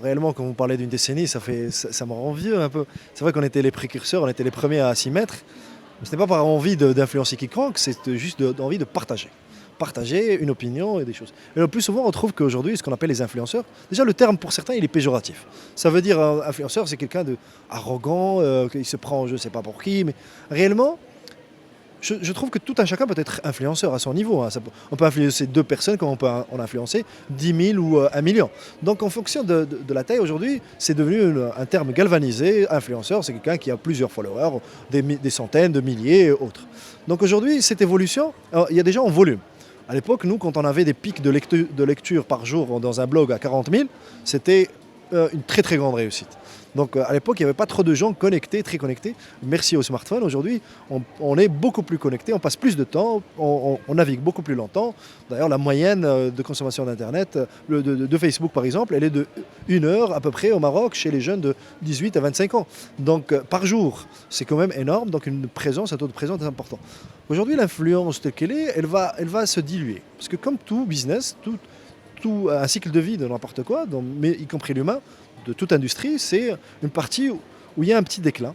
réellement, quand vous parlez d'une décennie, ça me rend vieux un peu. C'est vrai qu'on était les précurseurs, on était les premiers à s'y mettre. Mais ce n'est pas par envie d'influencer quiconque, c'est juste envie de partager. Partager une opinion et des choses. Et le plus souvent, on trouve qu'aujourd'hui, ce qu'on appelle les influenceurs, déjà le terme pour certains, il est péjoratif. Ça veut dire influenceur, c'est quelqu'un d'arrogant, qui se prend je ne sais pas pour qui, mais réellement, je trouve que tout un chacun peut être influenceur à son niveau, hein. On peut influencer 2 personnes comme on peut en influencer 10 000 ou 1 million. Donc en fonction de la taille aujourd'hui, c'est devenu un terme galvanisé. Influenceur, c'est quelqu'un qui a plusieurs followers, des centaines, de milliers et autres. Donc aujourd'hui, cette évolution, alors, il y a déjà en volume. À l'époque, nous, quand on avait des pics de lecture par jour dans un blog à 40 000, c'était une très très grande réussite. Donc à l'époque, il n'y avait pas trop de gens connectés, très connectés. Merci au smartphone, aujourd'hui, on est beaucoup plus connectés, on passe plus de temps, on navigue beaucoup plus longtemps. D'ailleurs, la moyenne de consommation d'Internet, de Facebook par exemple, elle est de 1 heure à peu près au Maroc chez les jeunes de 18 à 25 ans. Donc par jour, c'est quand même énorme, donc un taux de présence est important. Aujourd'hui, l'influence telle qu'elle est, elle va se diluer. Parce que comme tout business, tout un cycle de vie de n'importe quoi, mais y compris l'humain, de toute industrie, c'est une partie où il y a un petit déclin.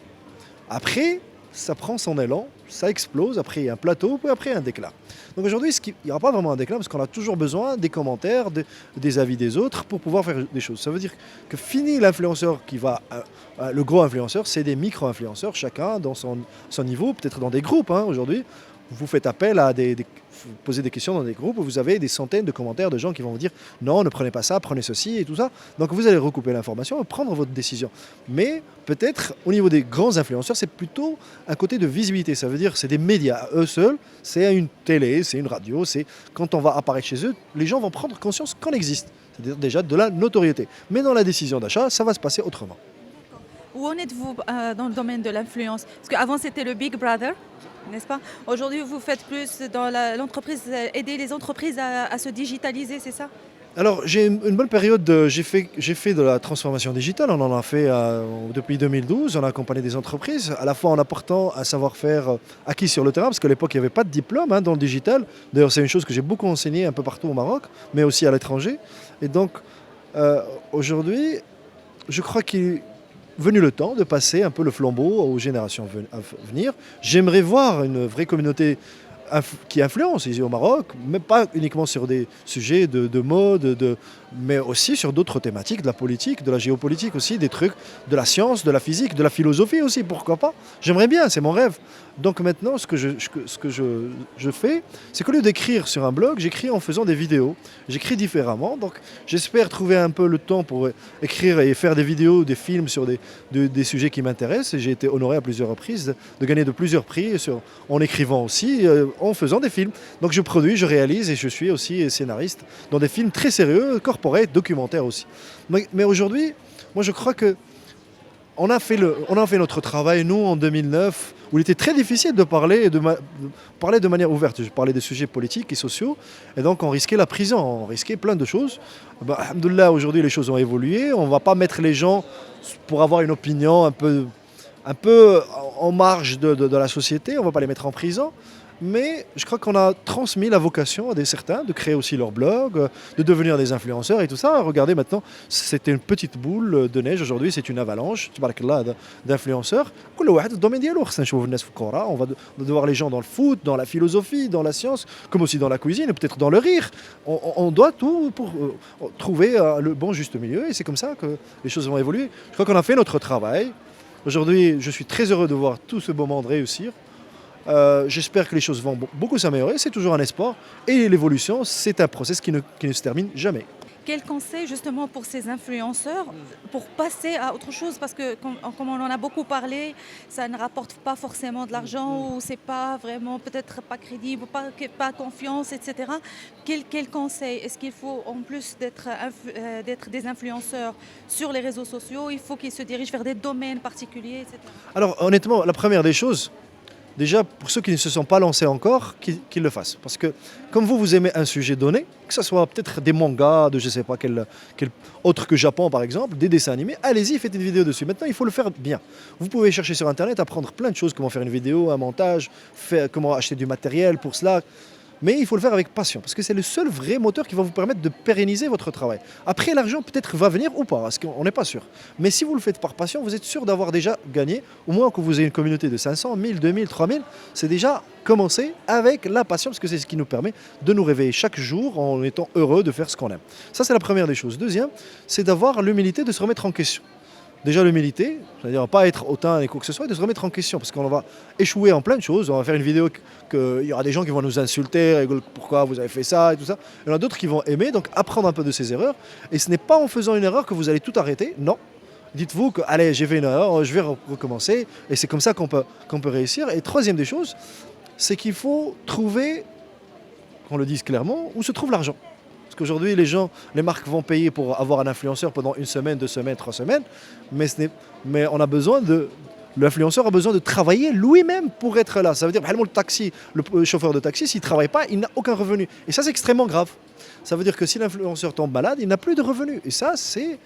Après, ça prend son élan, ça explose, après il y a un plateau, puis après un déclin. Donc aujourd'hui, il n'y aura pas vraiment un déclin parce qu'on a toujours besoin des commentaires, des avis des autres pour pouvoir faire des choses. Ça veut dire que fini l'influenceur le gros influenceur, c'est des micro-influenceurs, chacun dans son niveau, peut-être dans des groupes aujourd'hui. Vous faites appel à vous posez des questions dans des groupes où vous avez des centaines de commentaires de gens qui vont vous dire non, ne prenez pas ça, prenez ceci et tout ça. Donc vous allez recouper l'information et prendre votre décision. Mais peut-être au niveau des grands influenceurs, c'est plutôt un côté de visibilité. Ça veut dire c'est des médias eux seuls, c'est une télé, c'est une radio, c'est quand on va apparaître chez eux, les gens vont prendre conscience qu'on existe. C'est-à-dire déjà de la notoriété. Mais dans la décision d'achat, ça va se passer autrement. Où en êtes-vous dans le domaine de l'influence? Parce qu'avant, c'était le Big Brother, n'est-ce pas? Aujourd'hui, vous faites plus dans l'entreprise, aider les entreprises à se digitaliser, c'est ça? Alors j'ai une bonne période, j'ai fait de la transformation digitale, on en a fait depuis 2012, on a accompagné des entreprises, à la fois en apportant un savoir-faire acquis sur le terrain, parce qu'à l'époque il n'y avait pas de diplôme dans le digital. D'ailleurs c'est une chose que j'ai beaucoup enseigné un peu partout au Maroc, mais aussi à l'étranger. Et donc aujourd'hui, je crois qu'il est venu le temps de passer un peu le flambeau aux générations à venir. J'aimerais voir une vraie communauté qui influence ici au Maroc, mais pas uniquement sur des sujets de mode, mais aussi sur d'autres thématiques, de la politique, de la géopolitique aussi, des trucs, de la science, de la physique, de la philosophie aussi, pourquoi pas. J'aimerais bien, c'est mon rêve. Donc maintenant, ce que je fais, c'est qu'au lieu d'écrire sur un blog, j'écris en faisant des vidéos. J'écris différemment, donc j'espère trouver un peu le temps pour écrire et faire des vidéos, des films sur des sujets qui m'intéressent. Et j'ai été honoré à plusieurs reprises de gagner de plusieurs prix en écrivant aussi, en faisant des films. Donc je produis, je réalise et je suis aussi scénariste dans des films très sérieux, corporate, documentaires aussi. Mais aujourd'hui, moi je crois que on a fait notre travail, nous, en 2009, où il était très difficile de parler de manière ouverte. Je parlais des sujets politiques et sociaux, et donc on risquait la prison, on risquait plein de choses. Alhamdoulilah, aujourd'hui, les choses ont évolué. On ne va pas mettre les gens pour avoir une opinion un peu en marge de la société, on ne va pas les mettre en prison. Mais je crois qu'on a transmis la vocation à certains de créer aussi leur blog, de devenir des influenceurs et tout ça. Regardez maintenant, c'était une petite boule de neige, aujourd'hui c'est une avalanche d'influenceurs. On va devoir les gens dans le foot, dans la philosophie, dans la science, comme aussi dans la cuisine et peut-être dans le rire. On doit tout pour trouver le bon juste milieu et c'est comme ça que les choses vont évoluer. Je crois qu'on a fait notre travail. Aujourd'hui, je suis très heureux de voir tout ce beau monde réussir. J'espère que les choses vont beaucoup s'améliorer, c'est toujours un espoir. Et l'évolution, c'est un process qui ne se termine jamais. Quel conseil justement pour ces influenceurs pour passer à autre chose? Parce que comme on en a beaucoup parlé, ça ne rapporte pas forcément de l'argent ou c'est pas vraiment peut-être pas crédible, pas confiance, etc. Quel conseil? Est-ce qu'il faut en plus d'être des influenceurs sur les réseaux sociaux, il faut qu'ils se dirigent vers des domaines particuliers, etc. Alors honnêtement, la première des choses, déjà, pour ceux qui ne se sont pas lancés encore, qu'ils le fassent. Parce que comme vous aimez un sujet donné, que ce soit peut-être des mangas de je ne sais pas quel autre que Japon par exemple, des dessins animés, allez-y, faites une vidéo dessus. Maintenant, il faut le faire bien. Vous pouvez chercher sur Internet, apprendre plein de choses, comment faire une vidéo, un montage, comment acheter du matériel pour cela. Mais il faut le faire avec passion, parce que c'est le seul vrai moteur qui va vous permettre de pérenniser votre travail. Après, l'argent peut-être va venir ou pas, parce qu'on n'est pas sûr. Mais si vous le faites par passion, vous êtes sûr d'avoir déjà gagné, au moins que vous ayez une communauté de 500, 1000, 2000, 3000, c'est déjà commencer avec la passion, parce que c'est ce qui nous permet de nous réveiller chaque jour en étant heureux de faire ce qu'on aime. Ça, c'est la première des choses. Deuxième, c'est d'avoir l'humilité de se remettre en question. Déjà l'humilité, c'est-à-dire pas être hautain et quoi que ce soit, et de se remettre en question, parce qu'on va échouer en plein de choses. On va faire une vidéo qu'il y aura des gens qui vont nous insulter, rigoler, pourquoi vous avez fait ça et tout ça. Il y en a d'autres qui vont aimer, donc apprendre un peu de ses erreurs. Et ce n'est pas en faisant une erreur que vous allez tout arrêter, non. Dites-vous que, allez, j'ai fait une erreur, je vais recommencer, et c'est comme ça qu'on peut réussir. Et troisième des choses, c'est qu'il faut trouver, qu'on le dise clairement, où se trouve l'argent. Parce qu'aujourd'hui, les marques vont payer pour avoir un influenceur pendant 1 semaine, 2 semaines, 3 semaines, mais l'influenceur a besoin de travailler lui-même pour être là. Ça veut dire, par exemple, le chauffeur de taxi, s'il ne travaille pas, il n'a aucun revenu. Et ça, c'est extrêmement grave. Ça veut dire que si l'influenceur tombe malade, il n'a plus de revenus. Et ça, c'est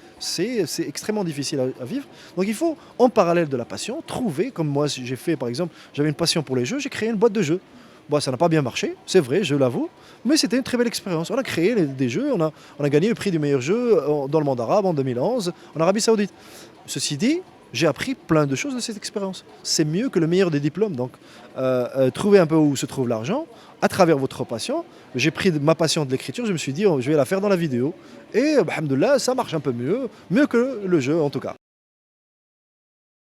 extrêmement difficile à vivre. Donc il faut, en parallèle de la passion, trouver, comme moi j'ai fait par exemple, j'avais une passion pour les jeux, j'ai créé une boîte de jeux. Bon, ça n'a pas bien marché, c'est vrai, je l'avoue, mais c'était une très belle expérience. On a créé des jeux, on a gagné le prix du meilleur jeu dans le monde arabe en 2011, en Arabie Saoudite. Ceci dit, j'ai appris plein de choses de cette expérience. C'est mieux que le meilleur des diplômes. Donc, trouvez un peu où se trouve l'argent à travers votre passion. J'ai pris ma passion de l'écriture, je me suis dit, je vais la faire dans la vidéo. Et, alhamdoulilah, ça marche un peu mieux que le jeu en tout cas.